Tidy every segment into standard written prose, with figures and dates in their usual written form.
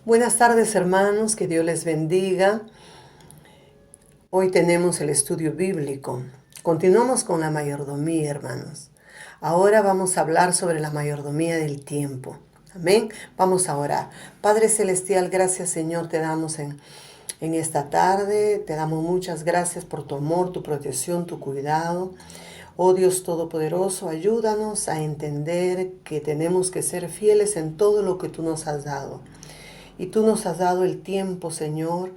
Buenas tardes, hermanos, que Dios les bendiga. Hoy tenemos el estudio bíblico. Continuamos con la mayordomía, hermanos. Ahora vamos a hablar sobre la mayordomía del tiempo. Amén. Vamos a orar. Padre Celestial, gracias, Señor, te damos en esta tarde. Te damos muchas gracias por tu amor, tu protección, tu cuidado. Oh Dios Todopoderoso, ayúdanos a entender que tenemos que ser fieles en todo lo que tú nos has dado. Y tú nos has dado el tiempo, Señor,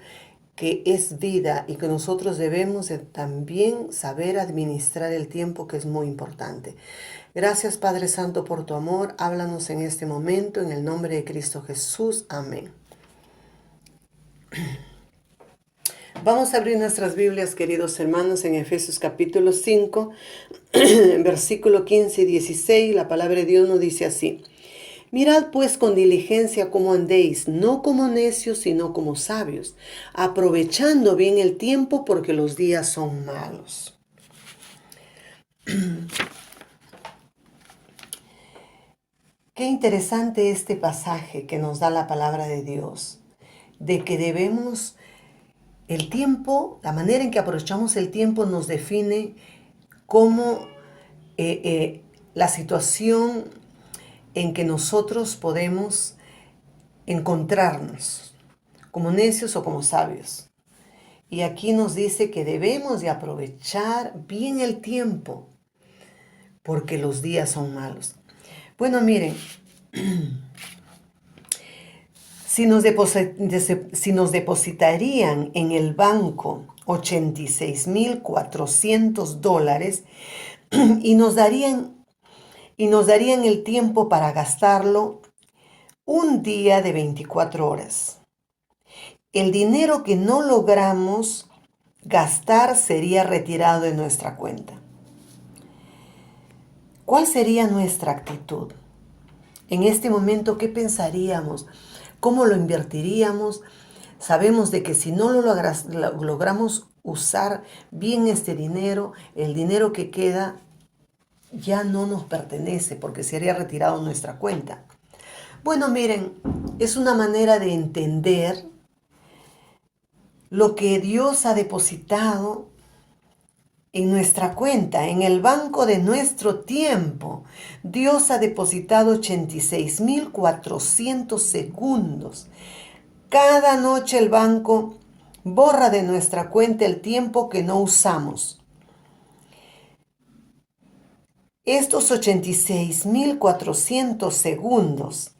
que es vida y que nosotros debemos de también saber administrar el tiempo, que es muy importante. Gracias, Padre Santo, por tu amor. Háblanos en este momento, en el nombre de Cristo Jesús. Amén. Vamos a abrir nuestras Biblias, queridos hermanos, en Efesios capítulo 5, versículo 15 y 16. La palabra de Dios nos dice así: Mirad pues con diligencia cómo andéis, no como necios, sino como sabios, aprovechando bien el tiempo, porque los días son malos. Qué interesante este pasaje que nos da la palabra de Dios, de que debemos, el tiempo, la manera en que aprovechamos el tiempo nos define cómo la situación en que nosotros podemos encontrarnos, como necios o como sabios. Y aquí nos dice que debemos de aprovechar bien el tiempo, porque los días son malos. Bueno, miren, si nos depositarían en el banco $86,400 y nos darían el tiempo para gastarlo, un día de 24 horas. El dinero que no logramos gastar sería retirado de nuestra cuenta. ¿Cuál sería nuestra actitud? En este momento, ¿qué pensaríamos? ¿Cómo lo invertiríamos? Sabemos de que si no lo logramos usar bien este dinero, el dinero que queda ya no nos pertenece porque sería retirado de nuestra cuenta. Bueno, miren, es una manera de entender lo que Dios ha depositado en nuestra cuenta, en el banco de nuestro tiempo. Dios ha depositado 86,400 segundos. Cada noche el banco borra de nuestra cuenta el tiempo que no usamos. Estos 86,400 segundos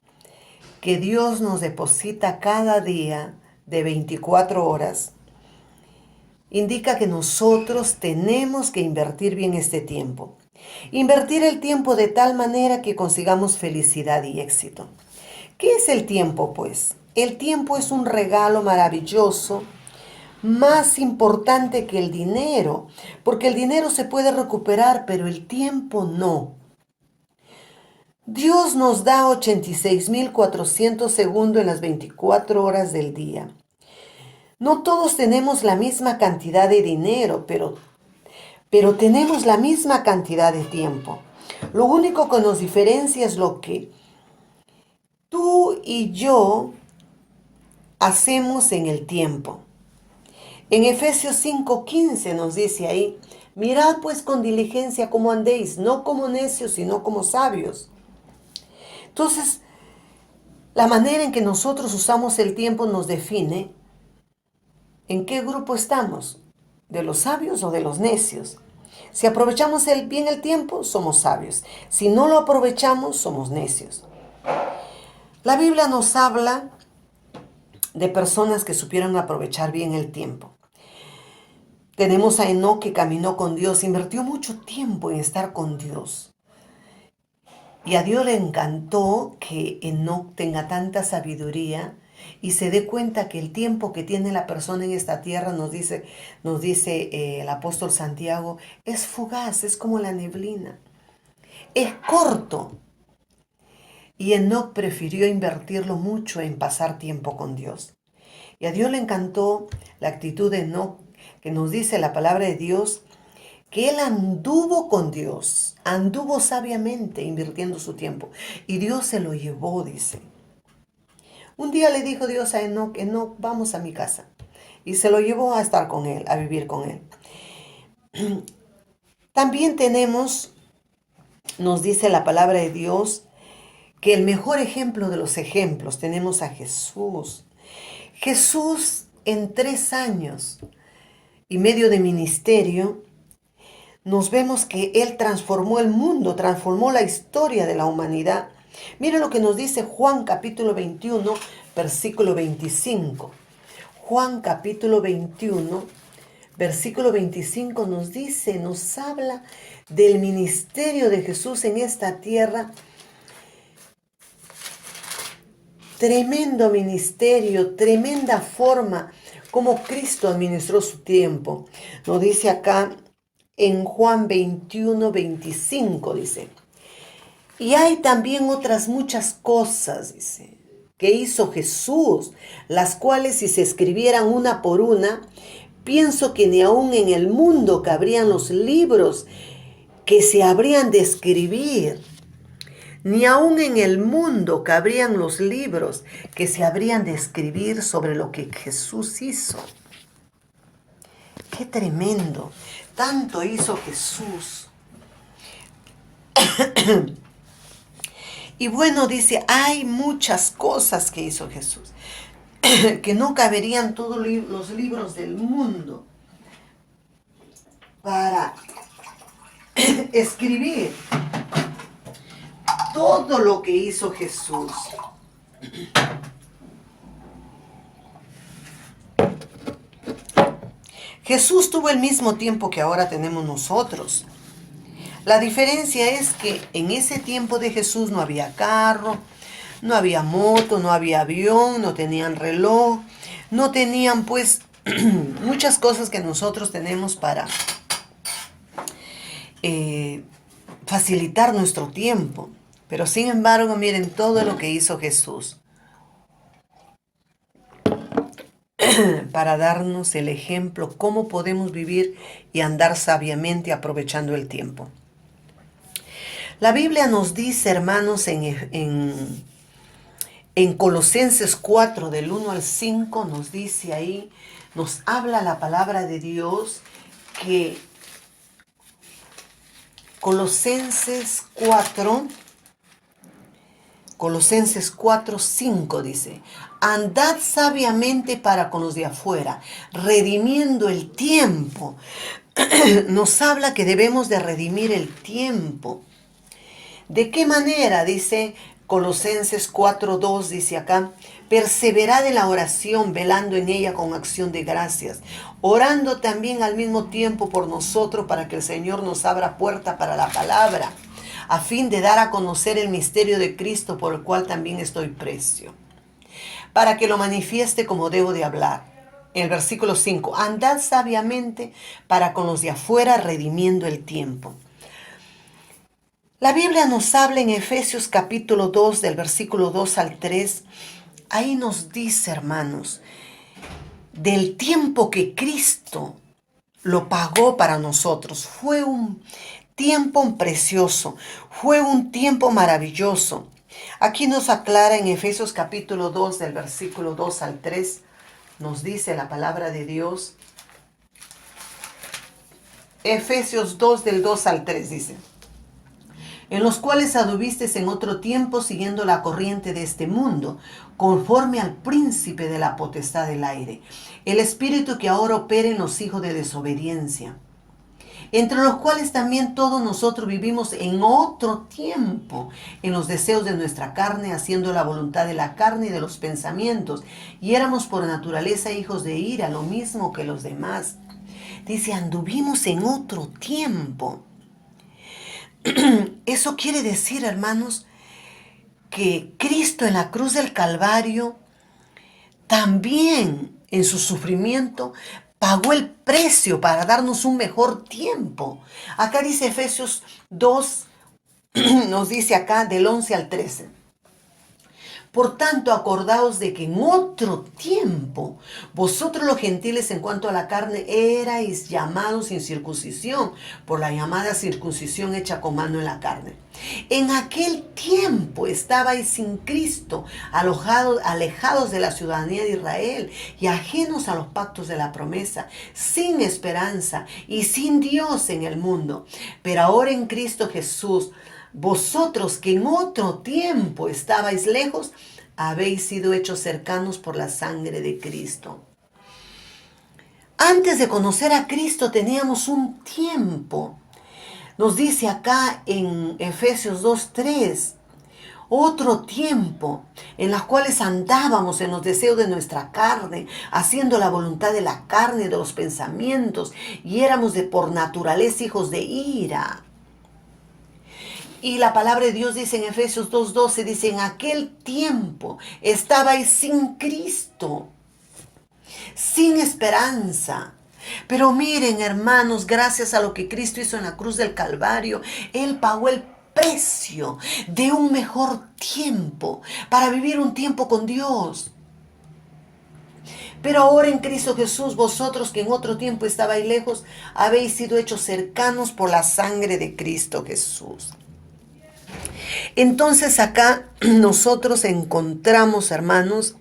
que Dios nos deposita cada día de 24 horas, indica que nosotros tenemos que invertir bien este tiempo. Invertir el tiempo de tal manera que consigamos felicidad y éxito. ¿Qué es el tiempo, pues? El tiempo es un regalo maravilloso, más importante que el dinero, porque el dinero se puede recuperar, pero el tiempo no. Dios nos da 86,400 segundos en las 24 horas del día. No todos tenemos la misma cantidad de dinero, pero tenemos la misma cantidad de tiempo. Lo único que nos diferencia es lo que tú y yo hacemos en el tiempo. En Efesios 5:15 nos dice ahí: mirad pues con diligencia cómo andéis, no como necios, sino como sabios. Entonces, la manera en que nosotros usamos el tiempo nos define en qué grupo estamos, de los sabios o de los necios. Si aprovechamos bien el tiempo, somos sabios. Si no lo aprovechamos, somos necios. La Biblia nos habla de personas que supieron aprovechar bien el tiempo. Tenemos a Enoc, que caminó con Dios, invirtió mucho tiempo en estar con Dios. Y a Dios le encantó que Enoc tenga tanta sabiduría y se dé cuenta que el tiempo que tiene la persona en esta tierra, nos dice el apóstol Santiago, es fugaz, es como la neblina, es corto. Y Enoc prefirió invertirlo mucho en pasar tiempo con Dios. Y a Dios le encantó la actitud de Enoc, que nos dice la palabra de Dios, que él anduvo con Dios, anduvo sabiamente invirtiendo su tiempo. Y Dios se lo llevó, dice. Un día le dijo Dios a Enoc, Enoc, vamos a mi casa. Y se lo llevó a estar con él, a vivir con él. También nos dice la palabra de Dios, que el mejor ejemplo de los ejemplos tenemos a Jesús. Jesús en 3 años y medio de ministerio, nos vemos que Él transformó el mundo, transformó la historia de la humanidad. Miren lo que nos dice Juan capítulo 21, versículo 25. Juan capítulo 21, versículo 25 nos dice, nos habla del ministerio de Jesús en esta tierra. Tremendo ministerio, tremenda forma como Cristo administró su tiempo. Nos dice acá en Juan 21, 25, dice. Y hay también otras muchas cosas, dice, que hizo Jesús, las cuales si se escribieran una por una, pienso que ni aún en el mundo cabrían los libros que se habrían de escribir. Ni aún en el mundo cabrían los libros que se habrían de escribir sobre lo que Jesús hizo. ¡Qué tremendo! Tanto hizo Jesús. Y bueno, dice, hay muchas cosas que hizo Jesús, que no caberían todos los libros del mundo para escribir todo lo que hizo Jesús. Jesús tuvo el mismo tiempo que ahora tenemos nosotros. La diferencia es que en ese tiempo de Jesús no había carro, no había moto, no había avión, no tenían reloj, no tenían pues muchas cosas que nosotros tenemos para facilitar nuestro tiempo. Pero sin embargo, miren todo lo que hizo Jesús para darnos el ejemplo, cómo podemos vivir y andar sabiamente aprovechando el tiempo. La Biblia nos dice, hermanos, en Colosenses 4, del 1 al 5, nos dice ahí, nos habla la palabra de Dios que Colosenses 4, 5 dice, andad sabiamente para con los de afuera, redimiendo el tiempo. Nos habla que debemos de redimir el tiempo. ¿De qué manera? Dice Colosenses 4:2, dice acá, perseverad en la oración, velando en ella con acción de gracias, orando también al mismo tiempo por nosotros para que el Señor nos abra puerta para la palabra, a fin de dar a conocer el misterio de Cristo, por el cual también estoy preso, para que lo manifieste como debo de hablar. En el versículo 5, andad sabiamente para con los de afuera, redimiendo el tiempo. La Biblia nos habla en Efesios capítulo 2, del versículo 2 al 3. Ahí nos dice, hermanos, del tiempo que Cristo lo pagó para nosotros. Fue un tiempo precioso, fue un tiempo maravilloso. Aquí nos aclara en Efesios capítulo 2, del versículo 2 al 3, nos dice la palabra de Dios. Efesios 2, del 2 al 3 dice, en los cuales anduvisteis en otro tiempo siguiendo la corriente de este mundo, conforme al príncipe de la potestad del aire, el espíritu que ahora opera en los hijos de desobediencia, entre los cuales también todos nosotros vivimos en otro tiempo, en los deseos de nuestra carne, haciendo la voluntad de la carne y de los pensamientos, y éramos por naturaleza hijos de ira, lo mismo que los demás. Dice, anduvimos en otro tiempo. Eso quiere decir, hermanos, que Cristo en la cruz del Calvario también en su sufrimiento pagó el precio para darnos un mejor tiempo. Acá dice Efesios 2, nos dice acá del 11 al 13. Por tanto, acordaos de que en otro tiempo, vosotros los gentiles en cuanto a la carne, erais llamados sin circuncisión, por la llamada circuncisión hecha con mano en la carne. En aquel tiempo estabais sin Cristo, alejados de la ciudadanía de Israel y ajenos a los pactos de la promesa, sin esperanza y sin Dios en el mundo. Pero ahora en Cristo Jesús, vosotros que en otro tiempo estabais lejos, habéis sido hechos cercanos por la sangre de Cristo. Antes de conocer a Cristo teníamos un tiempo. Nos dice acá en Efesios 2:3, otro tiempo en los cuales andábamos en los deseos de nuestra carne, haciendo la voluntad de la carne y de los pensamientos, y éramos de por naturaleza hijos de ira. Y la palabra de Dios dice en Efesios 2:12, dice, en aquel tiempo estabais sin Cristo, sin esperanza. Pero miren, hermanos, gracias a lo que Cristo hizo en la cruz del Calvario, Él pagó el precio de un mejor tiempo para vivir un tiempo con Dios. Pero ahora en Cristo Jesús, vosotros que en otro tiempo estabais lejos, habéis sido hechos cercanos por la sangre de Cristo Jesús. Entonces acá nosotros encontramos, hermanos,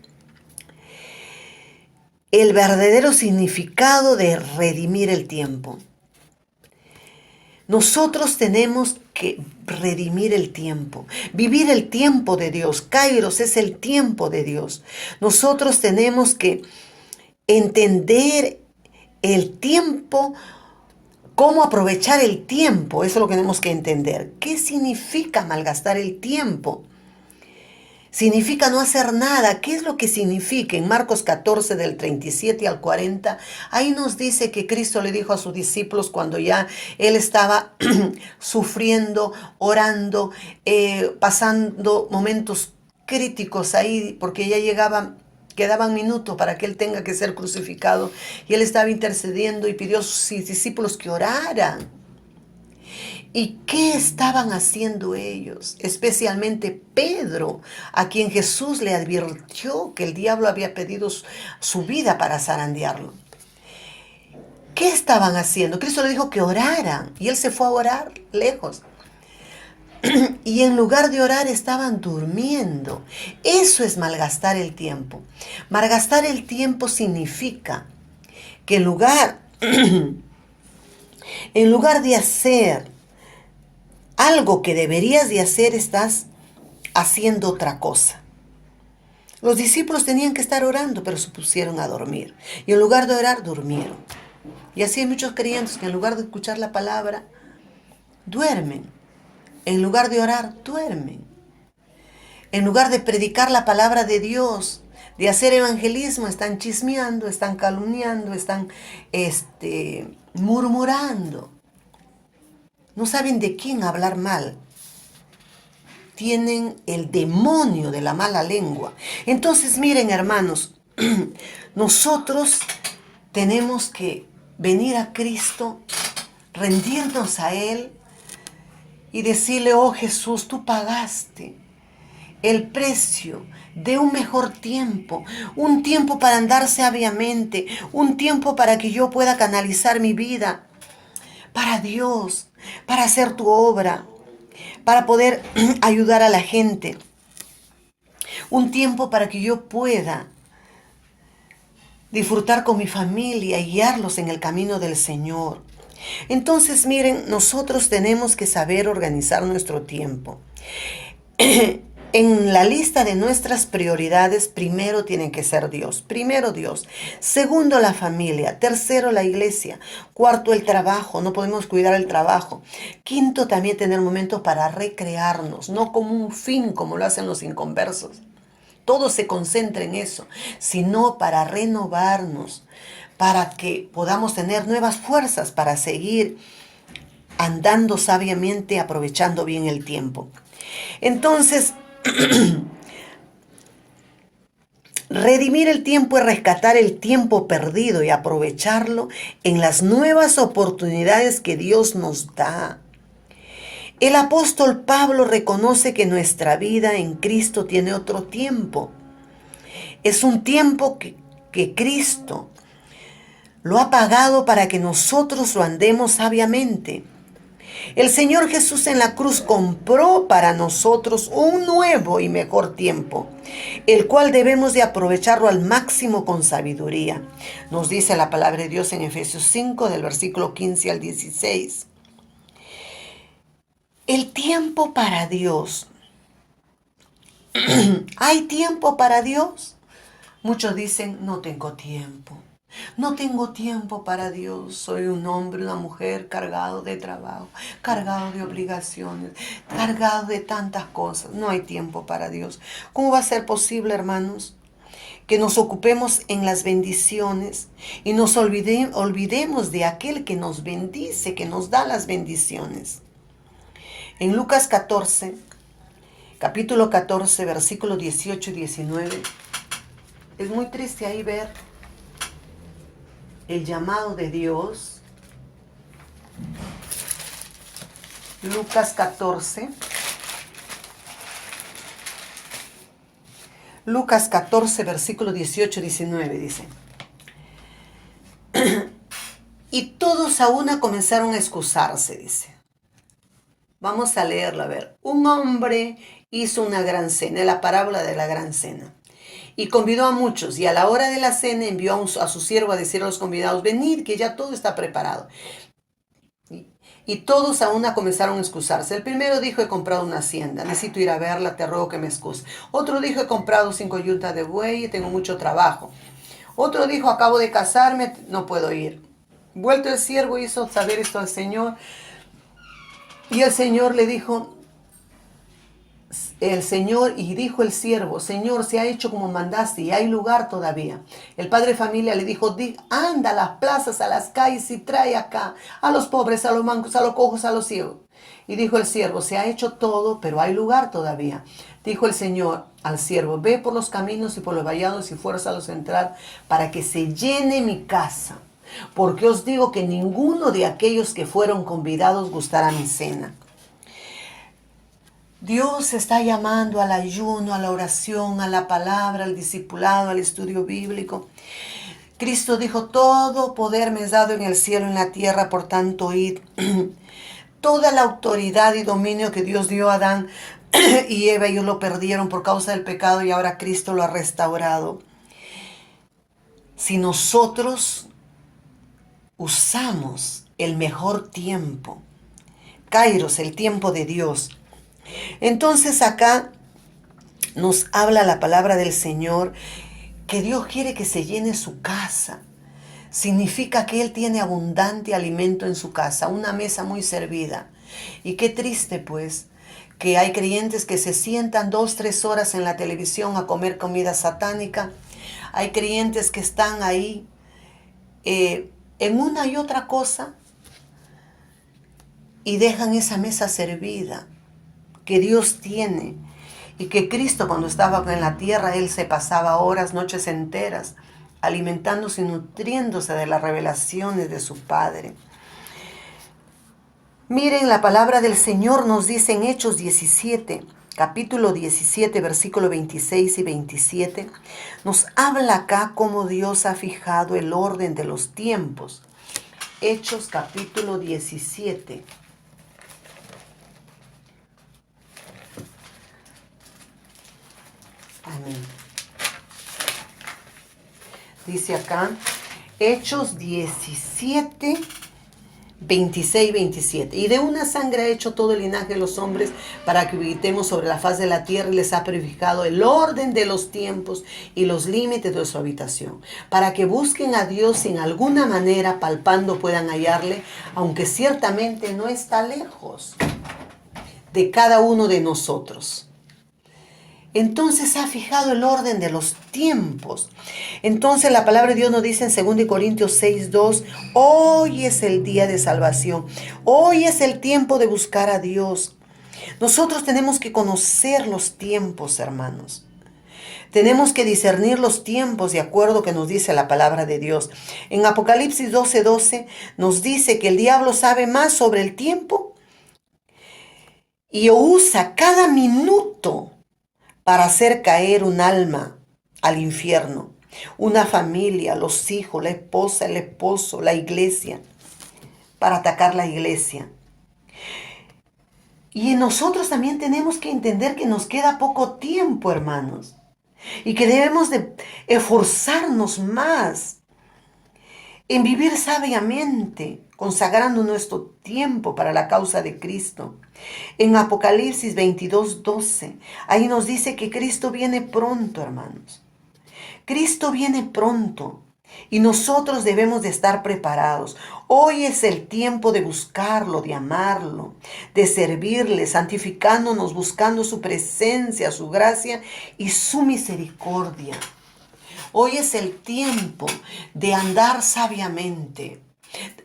el verdadero significado de redimir el tiempo. Nosotros tenemos que redimir el tiempo, vivir el tiempo de Dios. Kairos es el tiempo de Dios. Nosotros tenemos que entender el tiempo, cómo aprovechar el tiempo. Eso es lo que tenemos que entender. ¿Qué significa malgastar el tiempo? Significa no hacer nada. ¿Qué es lo que significa? En Marcos 14, del 37 al 40, ahí nos dice que Cristo le dijo a sus discípulos cuando ya Él estaba sufriendo, orando, pasando momentos críticos ahí, porque ya quedaban minutos para que Él tenga que ser crucificado. Y Él estaba intercediendo y pidió a sus discípulos que oraran. ¿Y qué estaban haciendo ellos? Especialmente Pedro, a quien Jesús le advirtió que el diablo había pedido su vida para zarandearlo. ¿Qué estaban haciendo? Cristo le dijo que oraran y él se fue a orar lejos. Y en lugar de orar estaban durmiendo. Eso es malgastar el tiempo. Malgastar el tiempo significa que en lugar de hacer algo que deberías de hacer, estás haciendo otra cosa. Los discípulos tenían que estar orando, pero se pusieron a dormir. Y en lugar de orar, durmieron. Y así hay muchos creyentes que en lugar de escuchar la palabra, duermen. En lugar de orar, duermen. En lugar de predicar la palabra de Dios, de hacer evangelismo, están chismeando, están calumniando, están murmurando. No saben de quién hablar mal. Tienen el demonio de la mala lengua. Entonces, miren, hermanos, nosotros tenemos que venir a Cristo, rendirnos a Él y decirle, oh Jesús, tú pagaste el precio de un mejor tiempo, un tiempo para andar sabiamente, un tiempo para que yo pueda canalizar mi vida para Dios, para hacer tu obra, para poder ayudar a la gente. Un tiempo para que yo pueda disfrutar con mi familia y guiarlos en el camino del Señor. Entonces, miren, nosotros tenemos que saber organizar nuestro tiempo. En la lista de nuestras prioridades, primero tiene que ser Dios. Primero Dios. Segundo, la familia. Tercero, la iglesia. Cuarto, el trabajo. No podemos cuidar el trabajo. Quinto, también tener momentos para recrearnos. No como un fin, como lo hacen los inconversos. Todo se concentra en eso, sino para renovarnos, para que podamos tener nuevas fuerzas para seguir andando sabiamente, aprovechando bien el tiempo. Entonces, redimir el tiempo es rescatar el tiempo perdido y aprovecharlo en las nuevas oportunidades que Dios nos da. El apóstol Pablo reconoce que nuestra vida en Cristo tiene otro tiempo. Es un tiempo que Cristo lo ha pagado para que nosotros lo andemos sabiamente. El Señor Jesús en la cruz compró para nosotros un nuevo y mejor tiempo, el cual debemos de aprovecharlo al máximo con sabiduría. Nos dice la palabra de Dios en Efesios 5, del versículo 15 al 16. El tiempo para Dios. ¿Hay tiempo para Dios? Muchos dicen, no tengo tiempo. No tengo tiempo para Dios. Soy un hombre, una mujer cargado de trabajo, cargado de obligaciones, cargado de tantas cosas. No hay tiempo para Dios. ¿Cómo va a ser posible, hermanos, que nos ocupemos en las bendiciones y nos olvidemos de aquel que nos bendice, que nos da las bendiciones? En Lucas 14, capítulo 14, versículos 18 y 19, es muy triste ahí ver el llamado de Dios. Lucas 14. Lucas 14, versículo 18 y 19 dice. Y todos a una comenzaron a excusarse, dice. Vamos a leerlo, a ver. Un hombre hizo una gran cena, la parábola de la gran cena. Y convidó a muchos, y a la hora de la cena envió a su siervo a decir a los convidados, venid, que ya todo está preparado. Y todos a una comenzaron a excusarse. El primero dijo, he comprado una hacienda, necesito ir a verla, te ruego que me excuse. Otro dijo, he comprado 5 yuntas de buey y tengo mucho trabajo. Otro dijo, acabo de casarme, no puedo ir. Vuelto el siervo hizo saber esto al Señor, y el Señor le dijo, y dijo el siervo, Señor, se ha hecho como mandaste y hay lugar todavía. El padre de familia le dijo, anda a las plazas, a las calles y trae acá a los pobres, a los mancos, a los cojos, a los ciegos. Y dijo el siervo, se ha hecho todo, pero hay lugar todavía. Dijo el Señor al siervo, ve por los caminos y por los vallados y fuérzalos a entrar para que se llene mi casa. Porque os digo que ninguno de aquellos que fueron convidados gustará mi cena. Dios está llamando al ayuno, a la oración, a la palabra, al discipulado, al estudio bíblico. Cristo dijo, todo poder me es dado en el cielo y en la tierra, por tanto id. Toda la autoridad y dominio que Dios dio a Adán y Eva, ellos lo perdieron por causa del pecado y ahora Cristo lo ha restaurado. Si nosotros usamos el mejor tiempo, Kairos, el tiempo de Dios, entonces acá nos habla la palabra del Señor que Dios quiere que se llene su casa. Significa que Él tiene abundante alimento en su casa, una mesa muy servida. Y qué triste pues que hay creyentes que se sientan 2-3 horas en la televisión a comer comida satánica. Hay creyentes que están ahí en una y otra cosa y dejan esa mesa servida que Dios tiene, y que Cristo cuando estaba en la tierra, Él se pasaba horas, noches enteras, alimentándose y nutriéndose de las revelaciones de su Padre. Miren, la palabra del Señor nos dice en Hechos 17, capítulo 17, versículo 26 y 27, nos habla acá cómo Dios ha fijado el orden de los tiempos. Hechos capítulo 17. Amén. Dice acá, Hechos 17, 26, 27. Y de una sangre ha hecho todo el linaje de los hombres para que habitemos sobre la faz de la tierra, y les ha purificado el orden de los tiempos y los límites de su habitación, para que busquen a Dios en alguna manera, palpando puedan hallarle, aunque ciertamente no está lejos de cada uno de nosotros. Entonces ha fijado el orden de los tiempos. Entonces la palabra de Dios nos dice en 2 Corintios 6:2, hoy es el día de salvación. Hoy es el tiempo de buscar a Dios. Nosotros tenemos que conocer los tiempos, hermanos. Tenemos que discernir los tiempos de acuerdo a que nos dice la palabra de Dios. En Apocalipsis 12:12 nos dice que el diablo sabe más sobre el tiempo y usa cada minuto para hacer caer un alma al infierno, una familia, los hijos, la esposa, el esposo, la iglesia, para atacar la iglesia. Y nosotros también tenemos que entender que nos queda poco tiempo, hermanos, y que debemos de esforzarnos más en vivir sabiamente, consagrando nuestro tiempo para la causa de Cristo. En Apocalipsis 22:12, ahí nos dice que Cristo viene pronto, hermanos. Cristo viene pronto y nosotros debemos de estar preparados. Hoy es el tiempo de buscarlo, de amarlo, de servirle, santificándonos, buscando su presencia, su gracia y su misericordia. Hoy es el tiempo de andar sabiamente.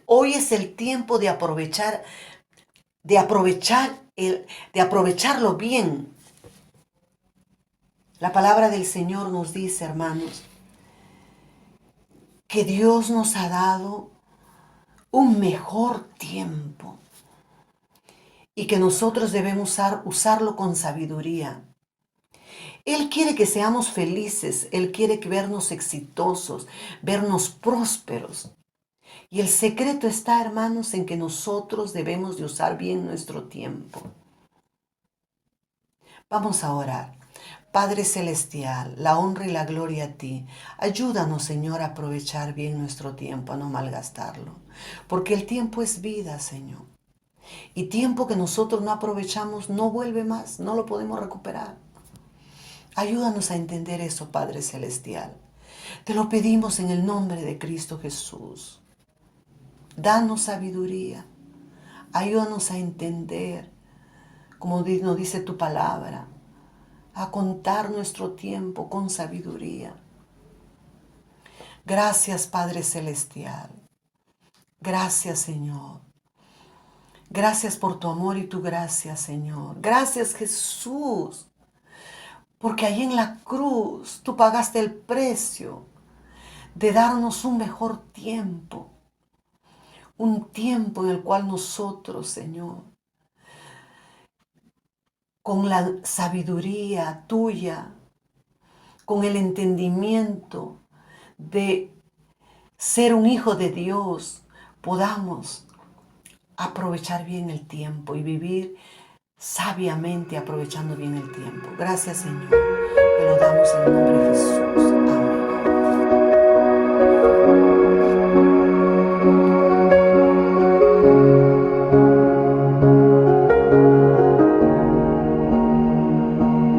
Hoy es el tiempo de aprovecharlo bien. La palabra del Señor nos dice, hermanos, que Dios nos ha dado un mejor tiempo y que nosotros debemos usarlo con sabiduría. Él quiere que seamos felices, Él quiere vernos exitosos, vernos prósperos. Y el secreto está, hermanos, en que nosotros debemos de usar bien nuestro tiempo. Vamos a orar. Padre Celestial, la honra y la gloria a ti. Ayúdanos, Señor, a aprovechar bien nuestro tiempo, a no malgastarlo. Porque el tiempo es vida, Señor. Y tiempo que nosotros no aprovechamos no vuelve más, no lo podemos recuperar. Ayúdanos a entender eso, Padre Celestial. Te lo pedimos en el nombre de Cristo Jesús. Danos sabiduría. Ayúdanos a entender, como nos dice tu palabra, a contar nuestro tiempo con sabiduría. Gracias, Padre Celestial. Gracias, Señor. Gracias por tu amor y tu gracia, Señor. Gracias, Jesús, porque ahí en la cruz tú pagaste el precio de darnos un mejor tiempo. Un tiempo en el cual nosotros, Señor, con la sabiduría tuya, con el entendimiento de ser un hijo de Dios, podamos aprovechar bien el tiempo y vivir sabiamente aprovechando bien el tiempo. Gracias, Señor. Te lo damos en el nombre de Jesús.